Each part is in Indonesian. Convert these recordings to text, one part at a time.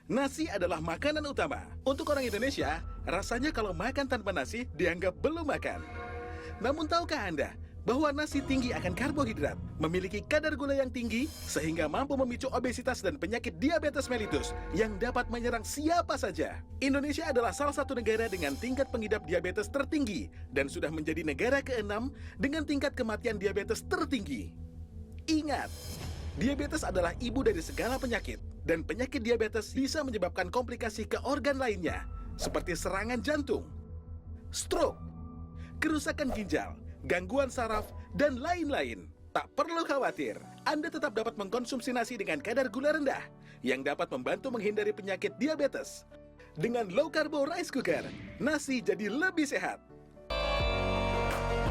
Nasi adalah makanan utama. Untuk orang Indonesia, rasanya kalau makan tanpa nasi dianggap belum makan. Namun tahukah Anda bahwa nasi tinggi akan karbohidrat, memiliki kadar gula yang tinggi, sehingga mampu memicu obesitas dan penyakit diabetes mellitus yang dapat menyerang siapa saja. Indonesia adalah salah satu negara dengan tingkat pengidap diabetes tertinggi dan sudah menjadi negara ke-6 dengan tingkat kematian diabetes tertinggi. Ingat, diabetes adalah ibu dari segala penyakit, dan penyakit diabetes bisa menyebabkan komplikasi ke organ lainnya, seperti serangan jantung, stroke, kerusakan ginjal, gangguan saraf, dan lain-lain. Tak perlu khawatir, Anda tetap dapat mengkonsumsi nasi dengan kadar gula rendah, yang dapat membantu menghindari penyakit diabetes. Dengan low carbo rice cooker, nasi jadi lebih sehat.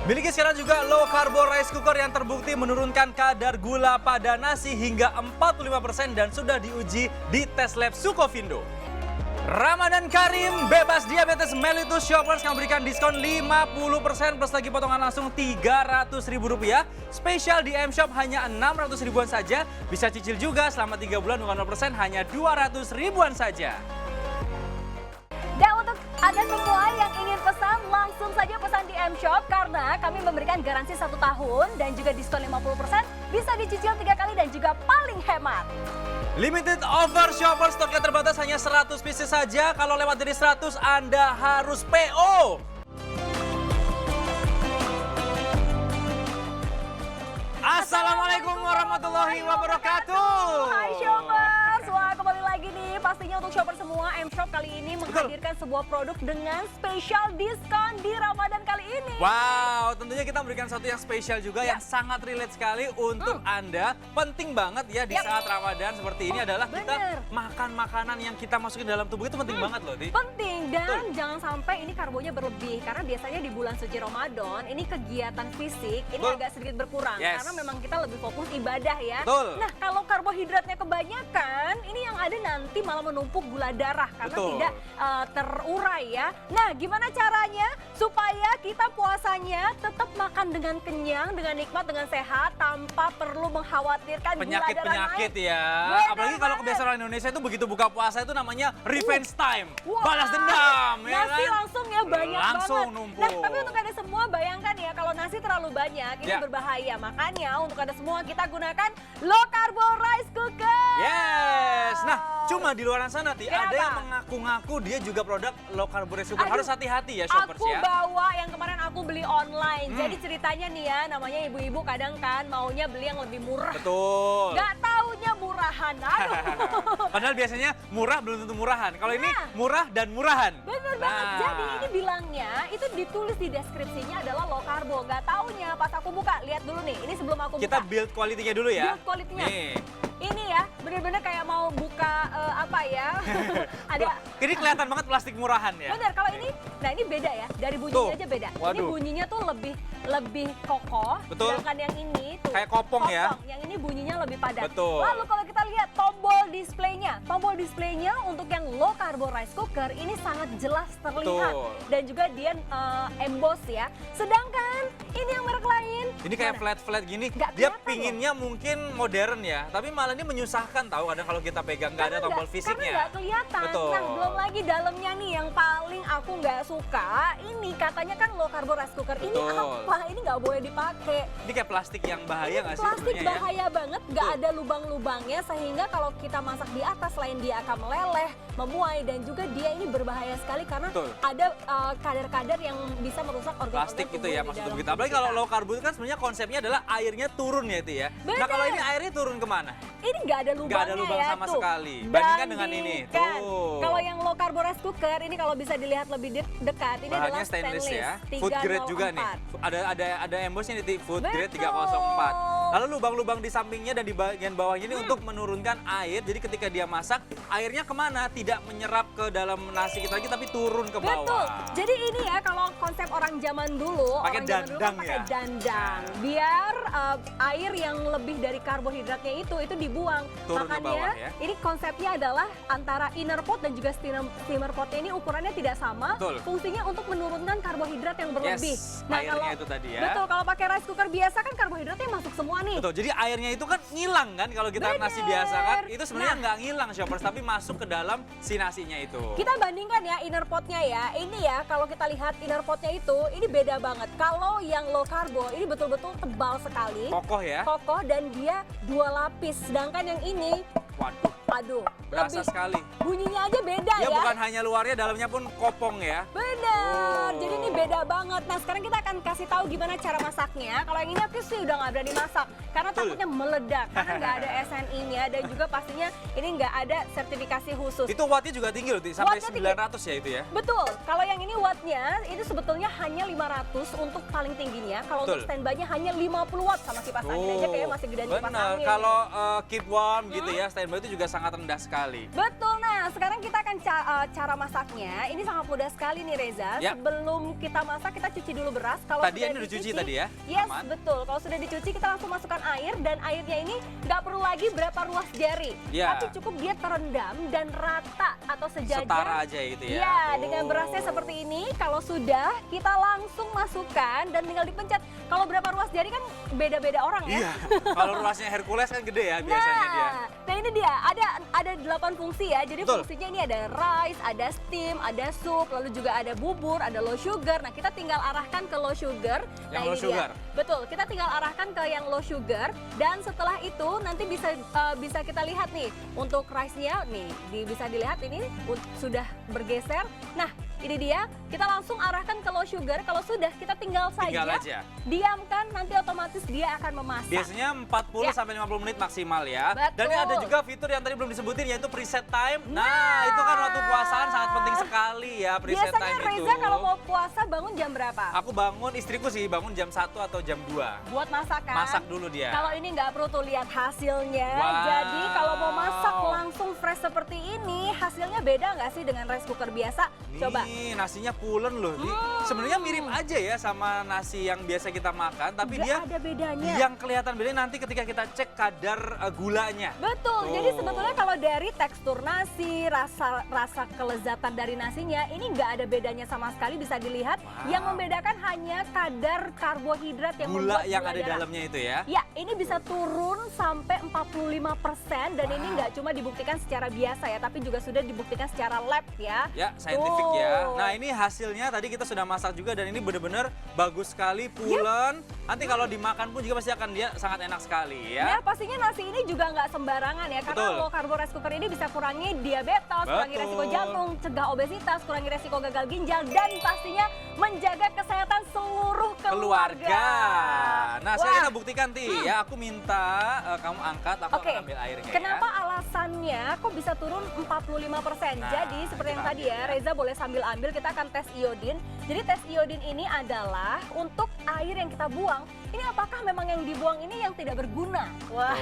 Miliki sekarang juga low carbo rice cooker yang terbukti menurunkan kadar gula pada nasi hingga 45% dan sudah diuji di tes lab Sukovindo. Ramadan Karim, bebas diabetes mellitus shoppers yang memberikan diskon 50% plus lagi potongan langsung Rp300.000. Spesial di M-Shop hanya 600 ribuan saja. Bisa cicil juga selama 3 bulan dengan 0% hanya 200 ribuan saja. Dan untuk Anda semua yang ingin pesan, langsung saja pesan di M-Shop karena kami memberikan garansi 1 tahun dan juga diskon 50%, bisa dicicil 3 kali dan juga paling hemat. Limited offer shopper, stoknya terbatas hanya 100 pieces saja. Kalau lewat dari 100 Anda harus PO. Assalamualaikum warahmatullahi wabarakatuh. Hai shoppers, wah kembali lagi nih pastinya untuk shopper semua M-Shop kali ini menghadirkan sebuah produk dengan spesial diskon di Ramadan kali ini. Wow, tentunya kita memberikan sesuatu yang spesial juga yang sangat relate sekali untuk Anda. Penting banget ya di saat Ramadan seperti ini adalah kita makan makanan yang kita masukin dalam tubuh itu penting banget loh, Di. Penting dan jangan sampai ini karbonya berlebih karena biasanya di bulan suci Ramadan ini kegiatan fisik ini agak sedikit berkurang karena memang kita lebih fokus ibadah ya. Nah, kalau karbohidratnya kebanyakan, ini yang ada nanti malah menumpuk gula darah karena tidak terurai ya. Nah, gimana caranya supaya kita puasanya tetap makan dengan kenyang, dengan nikmat, dengan sehat tanpa perlu mengkhawatirkan penyakit-penyakit ya. Apalagi kalau kebiasaan orang Indonesia itu begitu buka puasa itu namanya revenge time. Balas dendam ya nasi kan? langsung ya banyak langsung banget. numpuk. Nah, tapi untuk Anda semua bayangkan ya kalau nasi terlalu banyak ini berbahaya. Makanya untuk Anda semua kita gunakan low carbo rice cooker. Yes. Nah, cuma di luar sana ada yang mengaku-ngaku dia juga produk low carbo rice cooker. Harus hati-hati ya shoppers aku ya. Aku bawa yang kemarin aku beli online. Jadi ceritanya nih ya, namanya ibu-ibu kadang kan maunya beli yang lebih murah. Betul. Gak taunya murahan. Aduh. Padahal biasanya murah belum tentu murahan. Kalau ini murah dan murahan. Bener banget. Jadi ini bilangnya itu ditulis di deskripsinya adalah low carbo. Gak taunya pas aku buka, lihat dulu nih. Ini sebelum aku buka. Kita build quality-nya dulu ya. Build quality-nya. Nih. Ini ya, bener-bener kayak mau buka apa ya? Ada. Ini kelihatan banget plastik murahan ya. Bener, kalau ini, nah ini beda ya. Dari bunyinya aja beda. Waduh. Ini bunyinya tuh lebih kokoh. Betul. Sedangkan yang ini tuh kayak kopong ya. Yang ini bunyinya lebih padat. Betul. Lalu kalau kita lihat tombol displaynya. Tombol displaynya untuk yang low carbo rice cooker ini sangat jelas terlihat. Betul. Dan juga dia emboss ya. Sedangkan ini yang merek lain. Ini kayak flat-flat gini. Nggak Dia kelihatan pinginnya mungkin modern ya. Tapi malah ini menyusahkan tahu kadang kalau kita pegang nggak ada tombol fisiknya. Karena nggak kelihatan. Betul. Nah, belum lagi dalamnya nih yang paling aku nggak suka. Ini katanya kan low carbo rice cooker. Ini apa? Ini nggak boleh dipakai. Ini kayak plastik yang bahaya nggak sih? Plastik bahaya banget, nggak ada lubang-lubangnya sehingga kalau kita masak di atas selain dia akan meleleh, memuai dan juga dia ini berbahaya sekali karena ada kadar-kadar yang bisa merusak organ-organ plastik tubuh itu ya di maksud dalam tubuh kita. Apalagi kalau low carbo itu kan sebenarnya konsepnya adalah airnya turun ya itu ya. Bener. Nah kalau ini airnya turun kemana? Ini nggak ada lubangnya nggak ada lubang ya, sama tuh. sekali. Bandingkan dengan ini. Tuh. Kalau yang low carbo rice cooker ini kalau bisa dilihat lebih dekat ini bahannya adalah stainless ya. 304. Food grade juga nih. Ada embossnya di food grade 304. Lalu lubang-lubang di sampingnya dan di bagian bawahnya ini untuk menurunkan air. Jadi ketika dia masak, airnya kemana? Tidak menyerap ke dalam nasi kita lagi, tapi turun ke bawah. Betul. Jadi ini ya kalau konsep orang zaman dulu, pakai dandang pakai dandang. Biar air yang lebih dari karbohidratnya itu dibuang. Turun Makanya ke bawah ya. ini konsepnya adalah antara inner pot dan juga steamer potnya ini ukurannya tidak sama. Betul. Fungsinya untuk menurunkan karbohidrat yang berlebih. Yes, Nah, airnya kalau itu tadi ya. Betul, kalau pakai rice cooker biasa kan karbohidratnya masuk semua nih. Betul, jadi airnya itu kan ngilang kan kalau kita nasi biasa kan. Itu sebenarnya nggak ngilang shoppers, tapi masuk ke dalam si nasinya itu. Kita bandingkan ya inner potnya ya. Ini ya kalau kita lihat inner potnya itu, ini beda banget. Kalau yang low karbo ini betul-betul tebal sekali. Kokoh ya. Kokoh dan dia 2 lapis. Sedangkan yang ini, waduh, aduh, berasa sekali. Bunyinya aja beda ya. Ya bukan hanya luarnya, dalamnya pun kopong ya. Benar, jadi ini beda banget. Nah sekarang kita akan kasih tahu gimana cara masaknya. Kalau yang ini aku sih udah nggak berani masak karena takutnya meledak, karena nggak ada SNI-nya dan juga pastinya ini nggak ada sertifikasi khusus. Itu wattnya juga tinggi loh, sampai Wattnya 900 ya itu ya. Betul, kalau yang ini wattnya itu sebetulnya hanya 500 untuk paling tingginya. Kalau untuk standby-nya hanya 50 watt, sama kipas angin aja kayaknya masih gedean kipas angin. Kalau keep warm gitu ya, standby itu juga sangat rendah sekali. Betul, nah sekarang kita akan cara masaknya. Ini sangat mudah sekali nih Reza. Ya. Sebelum kita masak kita cuci dulu beras. Kalau tadi sudah ini udah dicuci tadi ya? Yes, Aman. betul. Kalau sudah dicuci kita langsung masukkan air dan airnya ini nggak perlu lagi berapa ruas jari. Ya. Tapi cukup dia terendam dan rata atau sejajar. Setara aja gitu ya? Ya, dengan berasnya seperti ini. Kalau sudah, kita langsung masukkan dan tinggal dipencet. Kalau berapa ruas jari kan beda-beda orang ya. Iya, kalau ruasnya Hercules kan gede ya biasanya dia. Nah ini dia, ada 8 fungsi ya. Jadi Betul. fungsinya ini ada rice, ada steam, ada sup, lalu juga ada bubur, ada low sugar. Nah kita tinggal arahkan ke low sugar. Yang Nah, low ini sugar. dia. Betul, kita tinggal arahkan ke yang low sugar. Dan setelah itu nanti bisa kita lihat nih untuk rice-nya nih bisa dilihat ini sudah bergeser. Nah ini dia, kita langsung arahkan ke low sugar. Kalau sudah, kita tinggal aja. Diamkan, nanti otomatis dia akan memasak. Biasanya 40 sampai 50 menit maksimal ya. Betul. Dan ada juga fitur yang tadi belum disebutin yaitu preset time. Nah, itu kan waktu puasaan sangat penting sekali ya preset Biasanya time itu. Reza kalau mau puasa bangun jam berapa? Aku bangun, istriku sih bangun jam 1 atau jam 2. Buat masak kan? Masak dulu dia. Kalau ini nggak perlu tuh lihat hasilnya. Wow. Jadi kalau mau masak langsung fresh seperti ini, hasilnya beda nggak sih dengan rice cooker biasa? Coba. Nih, nasinya pulen loh. Sebenarnya mirip aja ya sama nasi yang biasa kita makan, tapi Nggak dia ada bedanya. yang kelihatan bedanya nanti ketika kita cek kadar gulanya. Betul. Jadi sebetulnya kalau dari tekstur nasi, rasa kelezatan dari nasinya, ini nggak ada bedanya sama sekali, bisa dilihat. Wow. Yang membedakan hanya kadar karbohidrat yang Gula membuat yang gula ada darah. dalamnya itu ya. Ya, ini bisa turun sampai 45% dan ini nggak cuma dibuktikan secara biasa ya, tapi juga sudah dibuktikan secara lab ya. Ya, scientific ya. Nah, ini hasilnya tadi kita sudah masak juga dan ini benar-benar bagus sekali, pulen. Nanti kalau dimakan pun juga pasti akan dia sangat enak sekali ya. Ya, pastinya nasi ini juga nggak sembarangan ya, karena Betul. low carbo rice cooker ini bisa kurangi diabetes, kurangi resiko jantung, cegah obesitas, kurangi resiko gagal ginjal, dan pastinya menjaga kesehatan seluruh keluarga. Nah, sekarang kita buktikan ya. Aku minta kamu angkat, aku Oke, akan ambil airnya kenapa ya. alasannya kok bisa turun 45%? Nah, Jadi seperti yang kita tadi ambil ya, ya. Reza boleh sambil ambil, kita akan tes iodin. Jadi tes iodin ini adalah untuk air yang kita buang, ini apakah memang yang dibuang ini yang tidak berguna? Wah,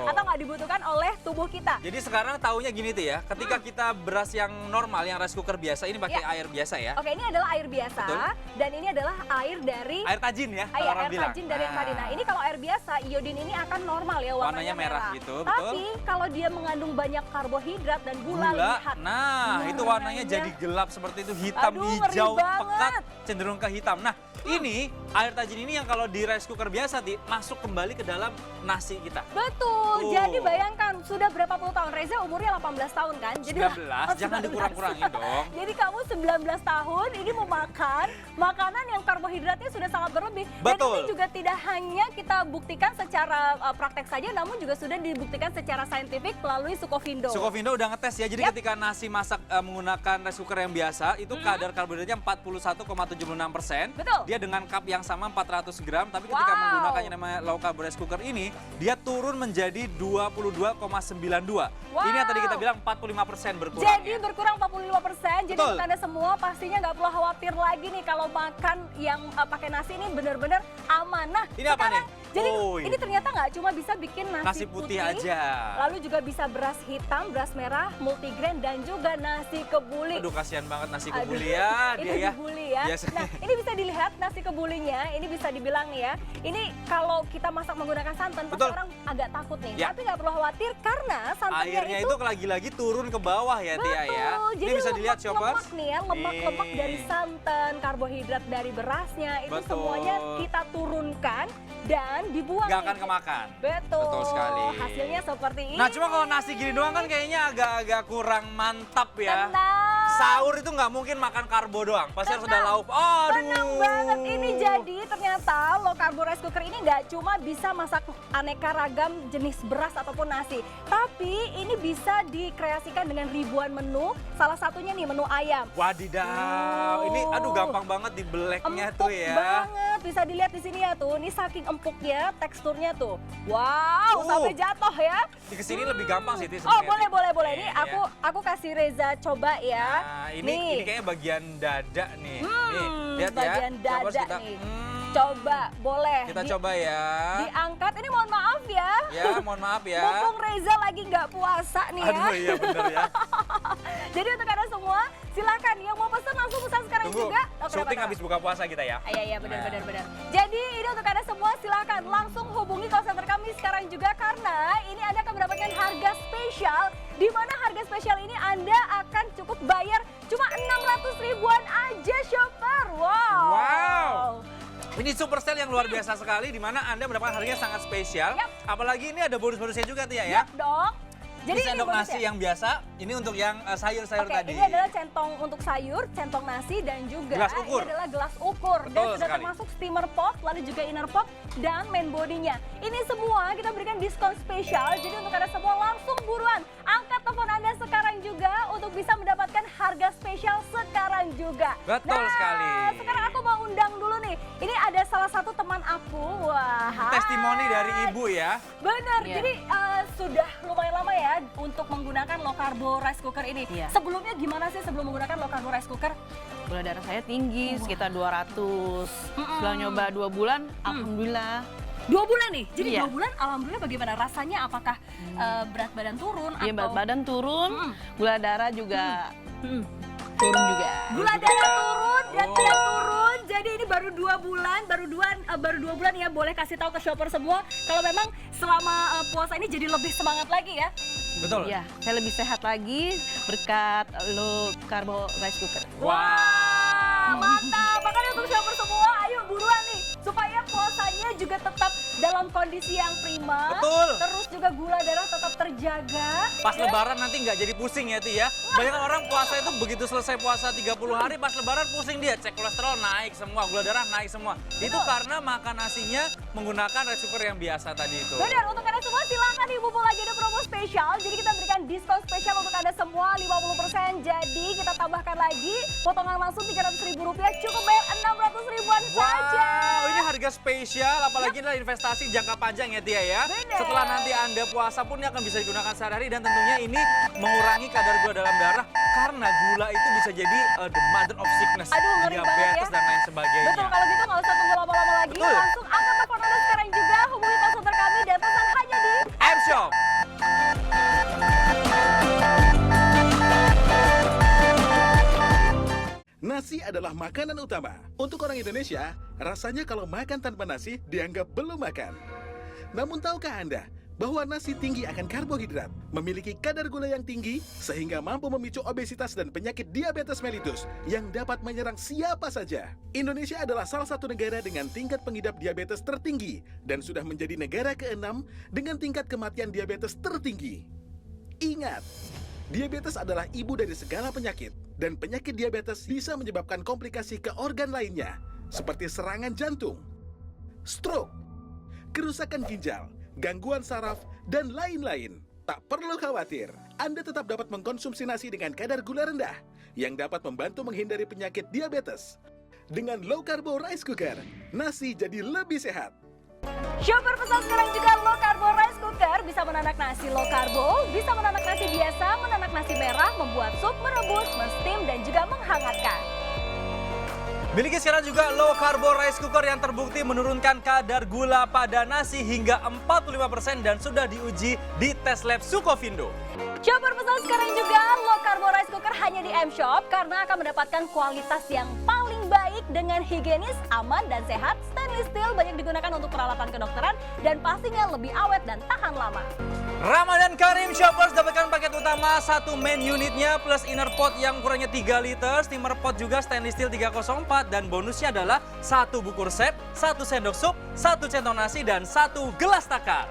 atau nggak dibutuhkan oleh tubuh kita? Jadi sekarang taunya gini tuh ya, ketika kita beras yang normal, yang rice cooker biasa, ini pakai air biasa ya. Oke, ini adalah air biasa. Betul. Dan ini adalah air dari Air tajin ya, kalau orang air bilang. tajin dari yang tadi. Nah, ini kalau air biasa, iodin ini akan normal ya, warnanya merah gitu, betul. Tapi kalau dia mengandung banyak karbohidrat dan gula, lihat. Nah, itu warnanya jadi gelap seperti itu, hitam, Aduh, ngeri hijau, banget. pekat, cenderung ke hitam. Nah, ini air tajin ini yang kalau di rice cooker biasa masuk kembali ke dalam nasi kita. Betul. Jadi bayangkan sudah berapa puluh tahun, Reza umurnya 18 tahun kan? Jadi 19, jangan dikurang-kurangin dong. Jadi kamu 19 tahun ini mau makan makanan yang karbohidratnya sudah sangat berlebih. Betul. Dan ini juga tidak hanya kita buktikan secara praktek saja, namun juga sudah dibuktikan secara saintifik melalui Sukovindo. Sukovindo udah ngetes ya, jadi Yap. ketika nasi masak menggunakan rice cooker yang biasa, itu kadar karbohidratnya 41,76%. Betul. Dia dengan cup yang sama 400 gram, tapi ketika Wow. menggunakan yang namanya low carb rice cooker ini, dia turun menjadi 22,92. Wow. Ini yang tadi kita bilang 45% berkurang. Jadi berkurang 45%. Jadi Betul. untuk Anda semua pastinya nggak perlu khawatir lagi nih kalau makan yang pakai nasi ini benar-benar aman. Nah, Ini apa sekarang, nih? Jadi Oh, ini ternyata nggak cuma bisa bikin Nasi putih aja. lalu juga bisa beras hitam, beras merah, multigrain, dan juga nasi kebuli. Aduh, kasihan banget nasi kebuli ya Itu dia ya. dibuli ya. Biasa. Nah, ini bisa dilihat nasi kebulinya, ini bisa dibilang nih ya. Ini kalau kita masak menggunakan santan, pasti Betul. orang agak takut nih. Ya. Tapi nggak perlu khawatir karena santannya Airnya itu lagi-lagi turun ke bawah ya Tia ya. Jadi Ini bisa dilihat lemak-lemak shoppers. nih ya, lemak-lemak Nih. dari santan, karbohidrat dari berasnya, itu Betul. semuanya kita turunkan dan akan dibuang. Nggak akan kemakan. Betul Sekali. Hasilnya seperti ini. Nah, cuma kalau nasi gini doang kan kayaknya agak-agak kurang mantap ya. Tenang. Sahur itu nggak mungkin makan karbo doang, pasti harus ada lauk. Aduh. Tenang banget, ini jadi ternyata low carbo rice cooker ini nggak cuma bisa masak aneka ragam jenis beras ataupun nasi, tapi ini bisa dikreasikan dengan ribuan menu, salah satunya nih menu ayam. Wadidaw, ini aduh gampang banget dibeleknya tuh ya. Banget, bisa dilihat di sini ya tuh, ini saking empuknya teksturnya tuh. Wow, sampai jatuh ya. Di kesini lebih gampang sih, Oh boleh. Ini aku kasih Reza coba ya. Nah, ini kayaknya bagian dada nih. Nih, lihat bagian ya. dada nih. Coba, boleh. Kita coba ya. Diangkat, ini mohon maaf ya. Ya, mohon maaf ya. Mumpung Reza lagi nggak puasa nih ya. Aduh iya bener ya. Jadi untuk Anda semua, silakan yang mau pesan langsung pesan sekarang juga. Syuting habis buka puasa kita ya. Iya benar. Jadi ini untuk Anda semua silakan langsung hubungi call center kami sekarang juga karena ini Anda akan mendapatkan harga spesial, di mana harga spesial ini Anda akan cukup bayar cuma 600 ribuan aja, shopper. Wow. Ini super sale yang luar biasa sekali, di mana Anda mendapatkan harganya sangat spesial. Apalagi ini ada bonus-bonusnya juga Tia ya. Dong. Jadi ini sendok nasi yang biasa, ini untuk yang sayur-sayur tadi. Ini adalah centong untuk sayur, centong nasi, dan juga gelas ukur. Ini adalah gelas ukur. Betul dan sudah sekali. termasuk steamer pot, lalu juga inner pot, dan main bodinya. Ini semua kita berikan diskon spesial, jadi untuk Anda semua langsung buruan. Angkat telepon Anda sekarang juga untuk bisa mendapatkan harga spesial sekarang juga. Betul sekali. Sekarang aku mau undang dulu nih. Ini ada salah satu teman aku. Wah. Testimoni dari ibu ya. Benar, jadi sudah lumayan lama ya untuk menggunakan low carbo rice cooker ini. Sebelumnya gimana sih sebelum menggunakan low carbo rice cooker? Gula darah saya tinggi, sekitar 200. Setelah nyoba 2 bulan, alhamdulillah. 2 bulan nih? Jadi 2 bulan alhamdulillah bagaimana? Rasanya apakah berat badan turun? Iya, berat badan turun, gula darah juga turun juga. Gula darah turun, berat badan turun. Jadi ini baru 2 bulan, baru 2 bulan ya, boleh kasih tahu ke shopper semua kalau memang selama puasa ini jadi lebih semangat lagi ya. Betul. Iya, saya lebih sehat lagi berkat low carbo rice cooker. Wah, mantap. Makanya untuk shopper semua, ayo buruan nih supaya puasanya juga tetap dalam kondisi yang prima. Betul. Terus juga gula darah tetap terjaga. Pas lebaran nanti nggak jadi pusing ya Ti ya. Banyak orang puasa itu begitu selesai puasa 30 hari, pas lebaran pusing dia, cek kolesterol naik semua, gula darah naik semua. Itu karena makan nasinya menggunakan rice cooker yang biasa tadi itu. Benar, untuk Anda semua silahkan nih, mumpung lagi ada promo spesial. Jadi kita berikan diskon spesial untuk Anda semua 50%. Jadi kita tambahkan lagi potongan langsung Rp300.000, cukup bayar 600 ribuan saja. Wow, ini harga spesial, apalagi adalah investasi jangka panjang ya Tia ya. Bener. Setelah nanti Anda puasa pun ini akan bisa digunakan sehari-hari dan tentunya ini mengurangi kadar gula dalam darah karena gula itu bisa jadi the mother of sickness, Aduh, ngeri banget diabetes ya. dan lain sebagainya. Betul, kalau gitu nggak usah tunggu lama-lama lagi. Betul. Langsung angkat telepon Anda sekarang juga, hubungi call center kami dan pesan hanya di M-Shop. Nasi adalah makanan utama. Untuk orang Indonesia, rasanya kalau makan tanpa nasi dianggap belum makan. Namun tahukah Anda bahwa nasi tinggi akan karbohidrat, memiliki kadar gula yang tinggi, sehingga mampu memicu obesitas dan penyakit diabetes mellitus yang dapat menyerang siapa saja. Indonesia adalah salah satu negara dengan tingkat pengidap diabetes tertinggi dan sudah menjadi negara ke-6 dengan tingkat kematian diabetes tertinggi. Ingat, diabetes adalah ibu dari segala penyakit, dan penyakit diabetes bisa menyebabkan komplikasi ke organ lainnya, seperti serangan jantung, stroke, kerusakan ginjal, gangguan saraf, dan lain-lain. Tak perlu khawatir, Anda tetap dapat mengkonsumsi nasi dengan kadar gula rendah, yang dapat membantu menghindari penyakit diabetes. Dengan low carbo rice cooker, nasi jadi lebih sehat. Shopper pesan sekarang juga low carbo rice cooker, bisa menanak nasi low carbo, bisa menanak nasi biasa, menanak nasi merah, membuat sup, merebus, men-steam, dan juga menghangatkan. Miliki sekarang juga low carbo rice cooker yang terbukti menurunkan kadar gula pada nasi hingga 45% dan sudah diuji di tes lab Sukovindo. Shopper pesan sekarang juga low carbo rice cooker hanya di M-Shop karena akan mendapatkan kualitas yang paling baik dengan higienis, aman, dan sehat, stainless Stainless steel banyak digunakan untuk peralatan kedokteran dan pastinya lebih awet dan tahan lama. Ramadan Karim Shoppers dapatkan paket utama satu main unitnya plus inner pot yang ukurannya 3 liter, steamer pot juga stainless steel 304 dan bonusnya adalah satu buku resep, satu sendok sup, satu centong nasi dan satu gelas takar.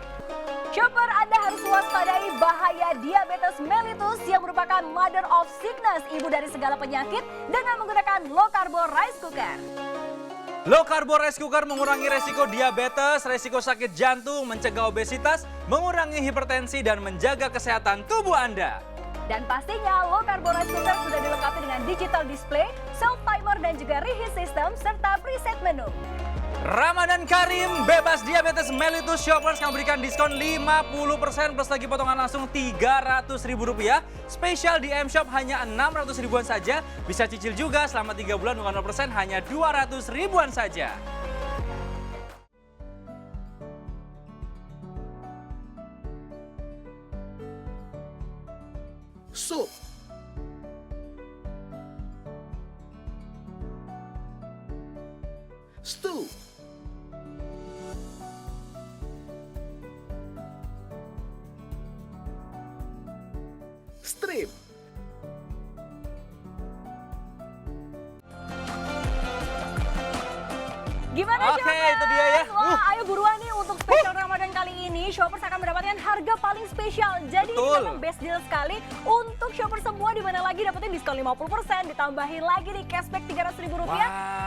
Shopper, Anda harus waspadai bahaya diabetes mellitus yang merupakan mother of sickness, ibu dari segala penyakit, dengan menggunakan low carbo rice cooker. Low carbo rice cooker mengurangi resiko diabetes, resiko sakit jantung, mencegah obesitas, mengurangi hipertensi dan menjaga kesehatan tubuh Anda. Dan pastinya low carbo rice cooker sudah dilengkapi dengan digital display, self timer dan juga reheat system serta preset menu. Ramadan Karim, bebas diabetes mellitus. Shoppers akan berikan diskon 50% plus lagi potongan langsung Rp300.000. Spesial di M-Shop hanya 600 ribuan saja. Bisa cicil juga selama 3 bulan dengan 0% hanya 200 ribuan saja. Sup. Stew. Strip. Gimana Oke, Shoppers? itu dia ya. Wah, ayo buruan nih untuk spesial Ramadan kali ini. Shoppers akan mendapatkan harga paling spesial. Jadi ini Betul. memang best deal sekali untuk Shoppers semua, di mana lagi dapetin diskon 50%, ditambahin lagi nih cashback Rp300.000 Wow.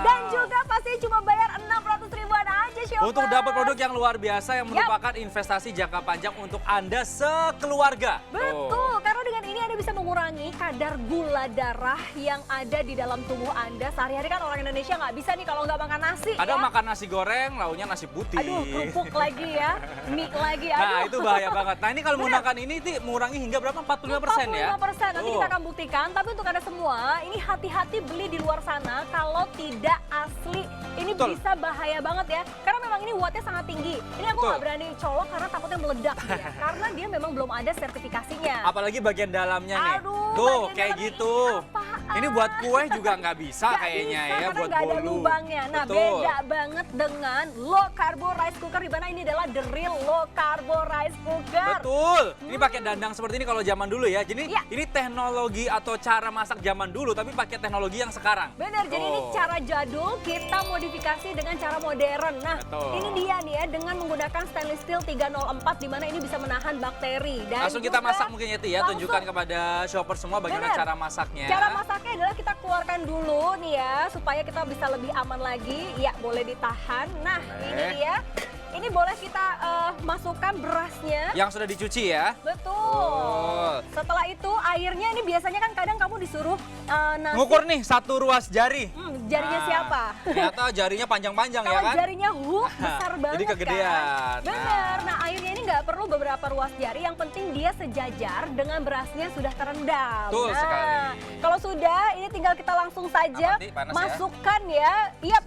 dan juga pastinya cuma bayar 600 ribuan aja Shoppers. Untuk dapat produk yang luar biasa yang merupakan investasi jangka panjang untuk Anda sekeluarga. Betul, karena dengan ini Anda bisa mengurangi kadar gula darah yang ada di dalam tubuh Anda. Sehari-hari kan orang Indonesia nggak bisa nih kalau nggak makan nasi. Ada ya. makan nasi goreng, launya nasi putih. Aduh, kerupuk lagi ya, mie lagi. Aduh. Nah, itu bahaya banget. Nah, ini kalau menggunakan ini mengurangi hingga berapa? 45% ya? 45%, nanti kita akan buktikan. Tapi untuk Anda semua, ini hati-hati beli di luar sana kalau tidak asli. Ini Betul. bisa bahaya banget ya. Karena memang ini wattnya sangat tinggi. Ini aku Betul. nggak berani colok karena takutnya meledak dia. Karena dia memang belum ada sertifikasinya. Apalagi bagian dalamnya nih. Aduh, Tuh, bagian kayak dalamnya gitu. ini apaan? Ini buat kue juga nggak bisa Nggak kayaknya bisa, ya, karena buat nggak ada bolu. lubangnya. Nah, Betul. beda banget dengan low carbo rice cooker, di mana ini adalah the real low carbo rice cooker. Betul. Ini pakai dandang seperti ini kalau zaman dulu ya. Jadi Iya. ini teknologi atau cara masak zaman dulu tapi pakai teknologi yang sekarang. Bener, jadi ini Tuh. cara jadul kita modifikasi dengan cara modern. Nah, Betul. ini dia nih ya, dengan menggunakan stainless steel 304 di mana ini bisa menahan bakteri. Dan Langsung kita juga masak mungkin ya, Ti, ya. langsung. Tunjukkan kepada shopper semua bagaimana Bener. cara masaknya. Cara masaknya adalah kita keluarkan dulu nih ya, supaya kita bisa lebih aman lagi. Ya, boleh ditahan. Nah, ini dia. Ini boleh kita masukkan berasnya. Yang sudah dicuci ya. Betul. Setelah itu airnya ini biasanya kan kadang kamu disuruh nasi. Ngukur nih 1 ruas jari. Jarinya Nah, siapa? Ternyata jarinya panjang-panjang ya Kalau kan? jarinya besar banget Jadi kegedean. kan? Bener. Nah, airnya ini nggak perlu beberapa ruas jari. Yang penting dia sejajar dengan berasnya sudah terendam. Betul nah, sekali. kalau sudah, ini tinggal kita langsung saja Apa, Ti? Panas ya? masukkan ya. Yap.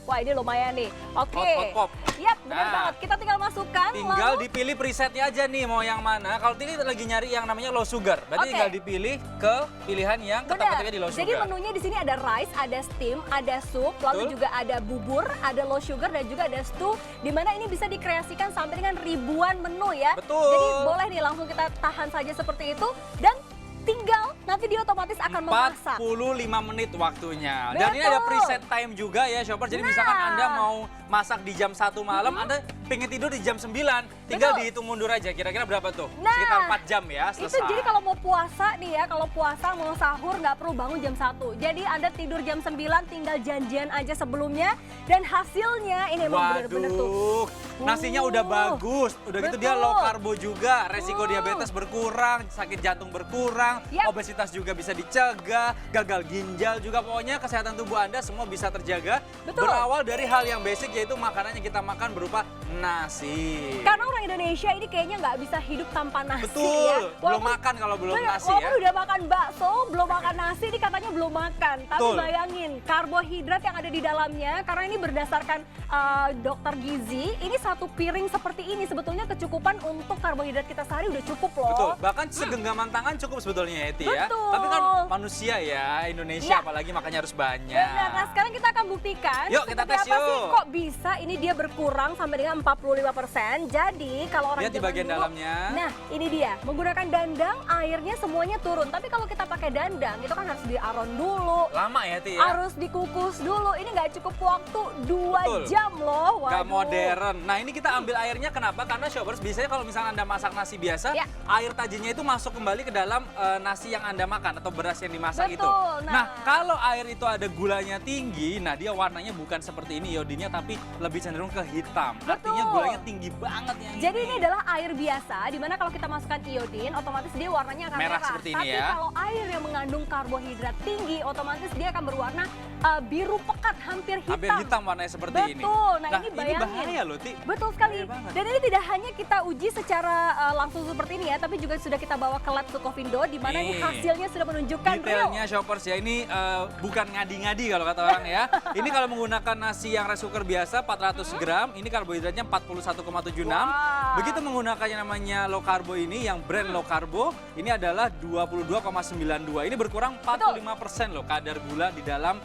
Wah, ini lumayan nih. Oke. Pop. Yap, benar Nah. banget. Kita tinggal masukkan. Tinggal lalu dipilih presetnya aja nih mau yang mana. Kalau ini lagi nyari yang namanya low sugar, berarti Oke. tinggal dipilih ke pilihan yang ketat-ketatnya di low sugar. Jadi menunya di sini ada rice, ada steam, ada sup, lalu Betul. juga ada bubur, ada low sugar dan juga ada stew. Di mana ini bisa dikreasikan sampai dengan ribuan menu ya. Betul. Jadi boleh nih langsung kita tahan saja seperti itu dan tinggal nanti dia otomatis akan memasak. 45 menit waktunya. Dan ini ada Betul. preset time juga ya shopper. Jadi Nah. misalkan Anda mau masak di jam 1 malam, Anda pengen tidur di jam 9, tinggal Betul. dihitung mundur aja. Kira-kira berapa tuh? Nah, Sekitar 4 jam ya Itu selesai. jadi kalau mau puasa nih ya, kalau puasa mau sahur nggak perlu bangun jam 1. Jadi Anda tidur jam 9, tinggal janjian aja sebelumnya dan hasilnya ini emang bener-bener tuh. Waduh, nasinya udah bagus. Udah gitu dia Betul. low karbo juga, resiko diabetes berkurang, sakit jantung berkurang, Yap. obesitas juga bisa dicegah, gagal ginjal juga. Pokoknya kesehatan tubuh Anda semua bisa terjaga. Betul. Berawal dari hal yang basic yaitu makanan yang kita makan berupa nasi. Karena orang Indonesia ini kayaknya nggak bisa hidup tanpa nasi Betul, ya. belum makan kalau belum bener, nasi walaupun ya. udah makan bakso, belum makan nasi, ini katanya belum makan. Tapi Betul. bayangin, karbohidrat yang ada di dalamnya, karena ini berdasarkan dokter gizi, ini satu piring seperti ini sebetulnya kecukupan untuk karbohidrat kita sehari udah cukup loh. Betul, bahkan segenggaman tangan cukup sebetulnya ya, Ti ya. Betul. Tapi kan manusia ya, Indonesia apalagi makanya harus banyak. Benar, nah sekarang kita akan buktikan. Yuk kita tes apa sih yuk. kok bisa ini dia berkurang sampai dengan 45%. Jadi kalau orang Lihat di zaman bagian dulu, dalamnya. nah ini dia, menggunakan dandang airnya semuanya turun. Tapi kalau kita pakai dandang itu kan harus diaron dulu. Lama ya Ti ya? Harus dikukus dulu. Ini nggak cukup waktu 2 Betul. jam loh. Gak Waduh. modern. Nah ini kita ambil airnya kenapa? Karena Shoppers biasanya kalau misalnya Anda masak nasi biasa, Ya. air tajinnya itu masuk kembali ke dalam nasi yang Anda makan atau beras yang dimasak itu. Betul, Nah kalau air itu ada gulanya tinggi, nah dia warnanya bukan seperti ini iodinnya tapi lebih cenderung ke hitam. Artinya Betul. gulanya tinggi banget yang Jadi ini adalah air biasa, dimana kalau kita masukkan iodin, otomatis dia warnanya akan Merah merah. seperti ini Tapi ya. kalau air yang mengandung karbohidrat tinggi, otomatis dia akan berwarna biru pekat, hampir hitam. hampir hitam warnanya seperti ini. Betul. Nah, ini ini bayangin. bahaya loh Ti. Betul sekali. Bahaya banget. Dan ini tidak hanya kita uji secara langsung seperti ini ya, tapi juga sudah kita bawa ke lab Sukovindo, di mana ini Nih. hasilnya sudah menunjukkan Detailnya real. Shoppers ya, ini bukan ngadi-ngadi kalau kata orang ya. Ini kalau menggunakan nasi yang rice cooker biasa 400 gram, ini karbohidratnya 41,76. Wah. Begitu menggunakan yang namanya low carbo ini, yang brand low carbo, ini adalah 22,92. Ini berkurang 45% loh kadar gula di dalam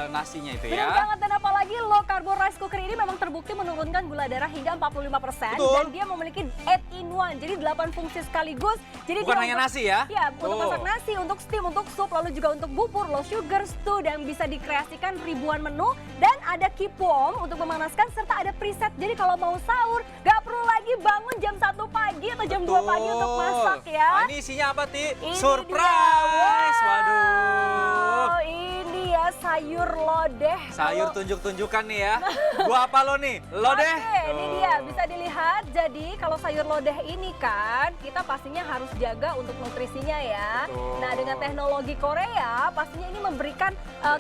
nasinya itu Benar ya. banget, dan apalagi low carbo rice cooker ini memang terbukti menurunkan gula darah hingga 45%. Betul. Dan dia memiliki 8-in-1, jadi 8 fungsi sekaligus. Jadi Bukan dia hanya untuk- nasi ya? Iya, untuk Tuh. masak nasi, untuk steam, untuk sup, lalu juga untuk bubur, low sugar stew, dan bisa dikreasikan ribuan menu. Dan ada keep warm untuk memanaskan, serta ada preset. Jadi kalau mau sahur, gak perlu lagi bangun jam 1 pagi atau jam 2 pagi untuk masak ya. Nah, ini isinya apa Ti? Ini Surprise! dia. Waduh. Wow, ini ya sayur lodeh. Sayur Kalau- tunjuk-tunjukan nih ya. Gua apa lo nih? Lo deh. Oke, ini dia bisa dilihat. Jadi kalau sayur lodeh ini kan kita pastinya harus jaga untuk nutrisinya ya. Betul. Nah dengan teknologi Korea pastinya ini memberikan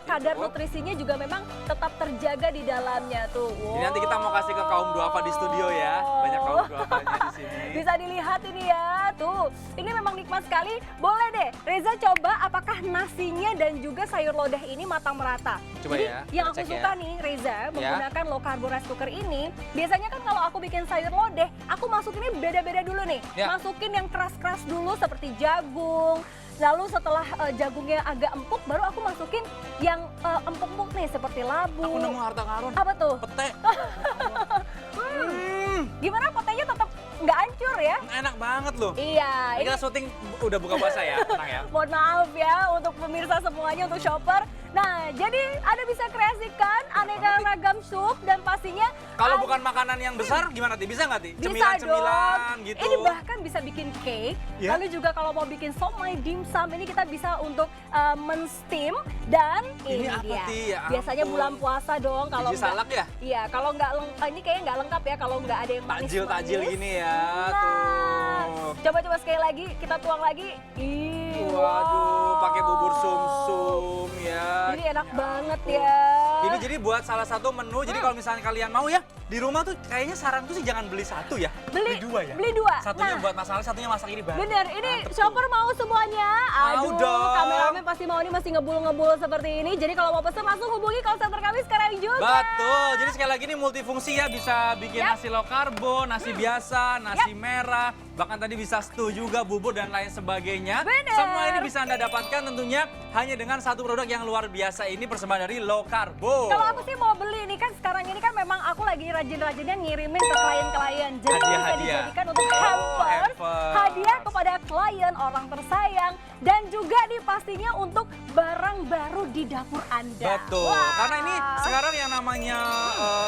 kadar nutrisinya juga memang tetap terjaga di dalamnya tuh. Ini nanti kita mau kasih ke kaum duafa di studio ya. Banyak kaum duafanya di sini. Bisa dilihat ini ya, tuh. Ini memang nikmat sekali. Boleh deh, Reza coba apakah nasinya dan juga sayur lodeh ini matang merata. Coba Jadi ya, yang kita aku cek suka ya. nih Reza, menggunakan low carbo rice cooker ini, biasanya kan kalau aku bikin sayur lodeh, aku masukinnya beda-beda dulu nih. Ya. Masukin yang keras-keras dulu seperti jagung. Lalu setelah jagungnya agak empuk, baru aku masukin yang empuk-empuk nih seperti labu. Aku nemu harta karun. Apa tuh? Pete. Gimana petenya tetap nggak hancur ya? Enak banget loh. Iya, Ini kita syuting udah buka puasa ya, tenang ya. mohon maaf ya untuk pemirsa semuanya, untuk shopper. Nah, jadi Anda bisa kreasikan aneka ragam sup dan pastinya Kalau bukan makanan yang besar gimana Ti? Bisa nggak Ti? bisa Cemilan-cemilan dong. gitu. Ini bahkan bisa bikin cake. Ya. Lalu juga kalau mau bikin somai dimsum, ini kita bisa untuk men-steam dan Ini ini apa, dia. Ti? Ya Biasanya ampun. bulan puasa dong kalau Biji salak ya? Iya, kalau nggak ini kayaknya nggak lengkap ya kalau nggak ada yang manis-manis. Takjil gini ya. Nah, Tuh. coba-coba sekali lagi, kita tuang lagi. Ih, Waduh, pakai bubur wow. sum-sum ya. Ini enak Ya banget ampun. ya. Ini jadi buat salah satu menu. Jadi kalau misalnya kalian mau ya, di rumah tuh kayaknya saranku sih jangan beli satu ya. Beli dua ya. Beli dua. Satunya Nah, buat masalah, satunya masak ini bareng. bener, ini Mantep tuh. shopper mau semuanya. Mau dong. Kameramen pasti mau, ini masih ngebul-ngebul seperti ini. Jadi kalau mau pesen langsung hubungi call center kami sekarang juga. Betul, jadi sekali lagi ini multifungsi ya, bisa bikin Yap. nasi low karbo, nasi biasa, nasi merah, bahkan tadi bisa stew juga, bubur dan lain sebagainya. Bener. Semua ini bisa Anda dapatkan tentunya hanya dengan satu produk yang luar biasa ini, persembahan dari low karbo. Kalau aku sih mau beli nih kan sekarang ini kan memang aku lagi rajin-rajinnya ngirimin ke klien-klien. Jadi bisa Hadiah-hadiah. dijadikan untuk Oh, hampers, hampers. hadiah kepada klien, orang tersayang, dan juga nih pastinya untuk barang baru di dapur Anda. Betul, Wah. karena ini sekarang yang namanya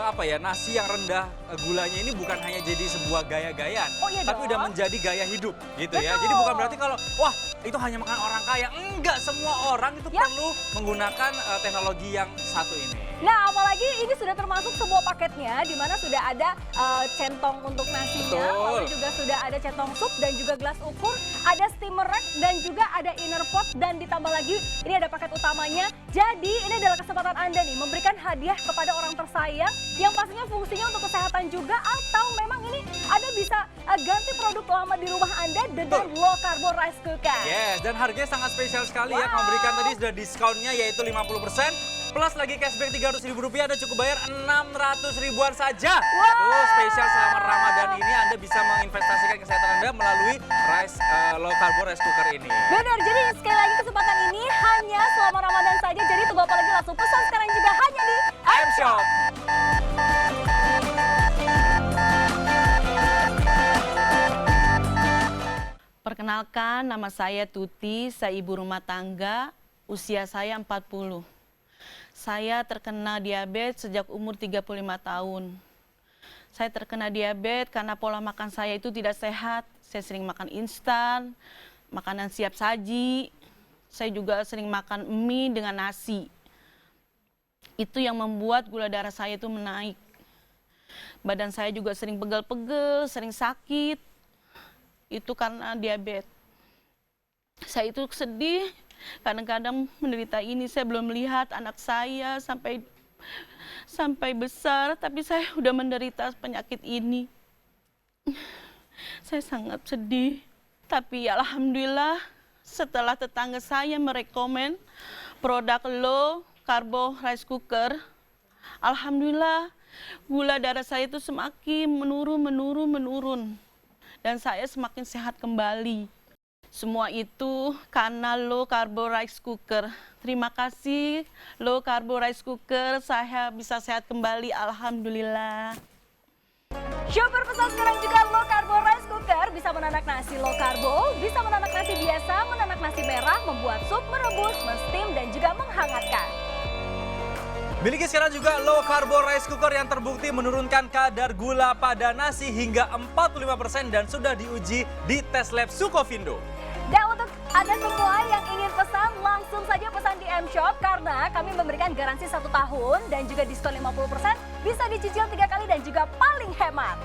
apa ya, nasi yang rendah gulanya ini bukan hanya jadi sebuah gaya-gayaan, Oh, iya tapi dong. udah menjadi gaya hidup gitu ya. Betul. Jadi bukan berarti kalau wah itu hanya makan orang kaya, enggak, semua orang itu Yap. perlu menggunakan teknologi yang satu ini. Nah, apalagi ini sudah termasuk semua paketnya, di mana sudah ada centong untuk nasinya, Betul. lalu juga sudah ada centong sup dan juga gelas ukur, ada steamer rack dan juga ada inner pot, dan ditambah lagi ini ada paket utamanya. Jadi ini adalah kesempatan Anda nih memberikan hadiah kepada orang tersayang yang pastinya fungsinya untuk kesehatan juga, atau memang ini Anda bisa ganti produk lama di rumah Anda dengan low carbo rice cooker. Yes, dan harganya sangat spesial sekali ya. Wow. Memberikan tadi sudah diskonnya yaitu 50%. Plus lagi cashback Rp300.000, Anda cukup bayar 600 ribuan saja. Tuh, spesial selama Ramadan ini Anda bisa menginvestasikan kesehatan Anda melalui low carbo rice cooker ini. Benar, jadi sekali lagi kesempatan ini Perkenalkan, nama saya Tuti, saya ibu rumah tangga, usia saya 40. Saya terkena diabetes sejak umur 35 tahun. Saya terkena diabetes karena pola makan saya itu tidak sehat. Saya sering makan instan, makanan siap saji. Saya juga sering makan mie dengan nasi. Itu yang membuat gula darah saya itu menaik. Badan saya juga sering pegel-pegel, sering sakit. Itu karena diabetes. Saya itu sedih, kadang-kadang menderita ini. Saya belum melihat anak saya sampai besar, tapi saya udah menderita penyakit ini. Saya sangat sedih. Tapi alhamdulillah setelah tetangga saya merekomen produk low carbo rice cooker, alhamdulillah gula darah saya itu semakin menurun. Dan saya semakin sehat kembali. Semua itu karena low carbo rice cooker. Terima kasih low carbo rice cooker, saya bisa sehat kembali, alhamdulillah. Shopper pesan sekarang juga low carbo rice cooker, bisa menanak nasi low carbo, bisa menanak nasi biasa, menanak nasi merah, membuat sup, merebus, mensteam, dan juga menghangatkan. Miliki sekarang juga low carbo rice cooker yang terbukti menurunkan kadar gula pada nasi hingga 45% dan sudah diuji di tes lab Sukovindo. Dan untuk Anda semua yang ingin pesan, langsung saja pesan di M-Shop karena kami memberikan garansi 1 tahun dan juga diskon 50%, bisa dicicil 3 kali dan juga paling hemat.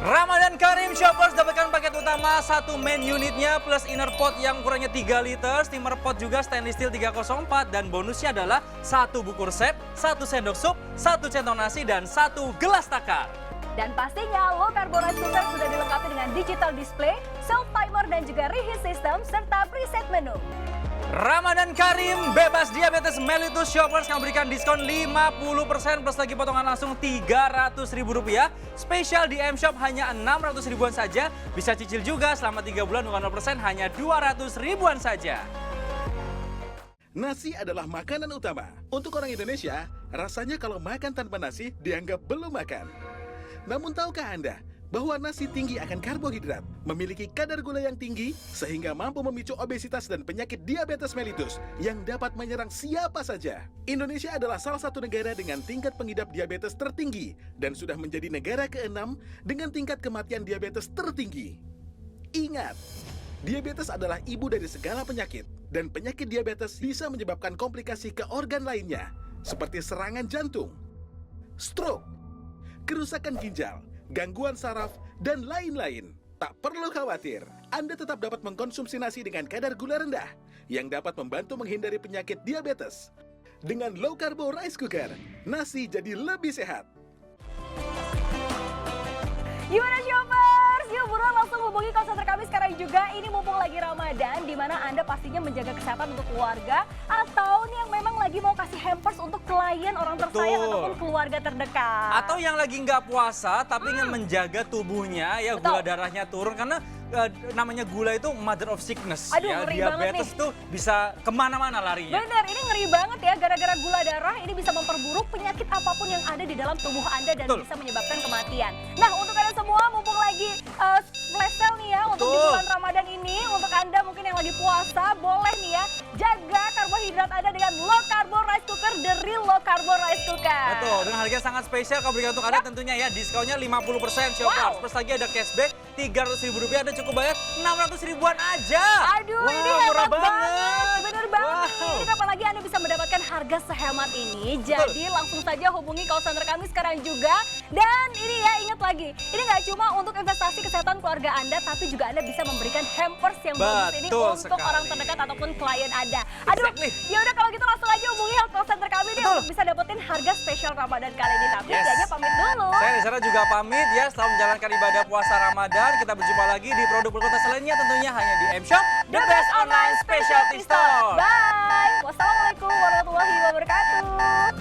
Ramadan Karim Shoppers, dapatkan paket utama 1 main unitnya plus inner pot yang ukurannya 3 liter, steamer pot juga stainless steel 304 dan bonusnya adalah 1 buku resep, 1 sendok sup, 1 centong nasi dan 1 gelas takar. Dan pastinya low carbo rice cooker sudah dilengkapi dengan digital display, self timer dan juga reheat system serta preset menu. Ramadan Karim, bebas diabetes mellitus Shoppers yang memberikan diskon 50% plus lagi potongan langsung Rp300.000. Spesial di M-Shop hanya 600 ribuan saja, bisa cicil juga selama 3 bulan dengan 0% hanya 200 ribuan saja. Nasi adalah makanan utama. Untuk orang Indonesia, rasanya kalau makan tanpa nasi dianggap belum makan. Namun tahukah Anda bahwa nasi tinggi akan karbohidrat, memiliki kadar gula yang tinggi, sehingga mampu memicu obesitas dan penyakit diabetes mellitus yang dapat menyerang siapa saja. Indonesia adalah salah satu negara dengan tingkat pengidap diabetes tertinggi dan sudah menjadi negara ke-6 dengan tingkat kematian diabetes tertinggi. Ingat, diabetes adalah ibu dari segala penyakit, dan penyakit diabetes bisa menyebabkan komplikasi ke organ lainnya, seperti serangan jantung, stroke, kerusakan ginjal, gangguan saraf, dan lain-lain. Tak perlu khawatir, Anda tetap dapat mengkonsumsi nasi dengan kadar gula rendah yang dapat membantu menghindari penyakit diabetes. Dengan low carbo rice cooker, nasi jadi lebih sehat. Gimana Shoppers? Yuk buruan langsung hubungi call center kami sekarang juga. Ini mumpung lagi Ramadan, di mana Anda pastinya menjaga kesehatan untuk keluarga atau nih yang memang lagi mau kasih hampers untuk klien, orang tersayang ataupun keluarga terdekat. Atau yang lagi nggak puasa tapi ingin menjaga tubuhnya ya, gula darahnya turun karena namanya gula itu mother of sickness. Aduh, ya, ngeri diabetes itu bisa kemana-mana larinya. Bener, ini ngeri banget ya, gara-gara gula darah ini bisa memperburuk penyakit apapun yang ada di dalam tubuh Anda dan bisa menyebabkan kematian. Nah, untuk Anda semua mumpung lagi flash sale nih ya untuk di bulan Ramadan ini, untuk Anda mungkin yang lagi puasa, boleh nih ya jaga karbohidrat Anda dengan low carbo rice cooker, the real low carbo rice cooker. Betul, dengan harga sangat spesial kalau berikan untuk Anda tentunya ya, diskonnya 50% Shoppers. Plus lagi ada cashback Rp300.000, Anda cukup bayar 600 ribuan aja. Aduh, wah, ini hebat murah banget. Bener banget wow. nih. Kapan lagi Anda bisa mendapatkan harga sehemat ini. Jadi langsung saja hubungi call center kami sekarang juga. Dan ini ya, ingat lagi, ini nggak cuma untuk investasi kesehatan keluarga Anda, tapi juga Anda bisa memberikan hampers yang bagus ini untuk orang terdekat ataupun klien Anda. Aduh, ya udah kalau gitu langsung aja hubungi call center kami nih untuk bisa dapetin harga spesial Ramadan kali ini. Tapi Dianya pamit dulu. Saya di sana juga pamit ya, setelah menjalankan ibadah puasa Ramadan. Kita berjumpa lagi di produk-produk lainnya tentunya hanya di M-Shop, the best online specialty store. Bye. Wassalamualaikum warahmatullahi wabarakatuh.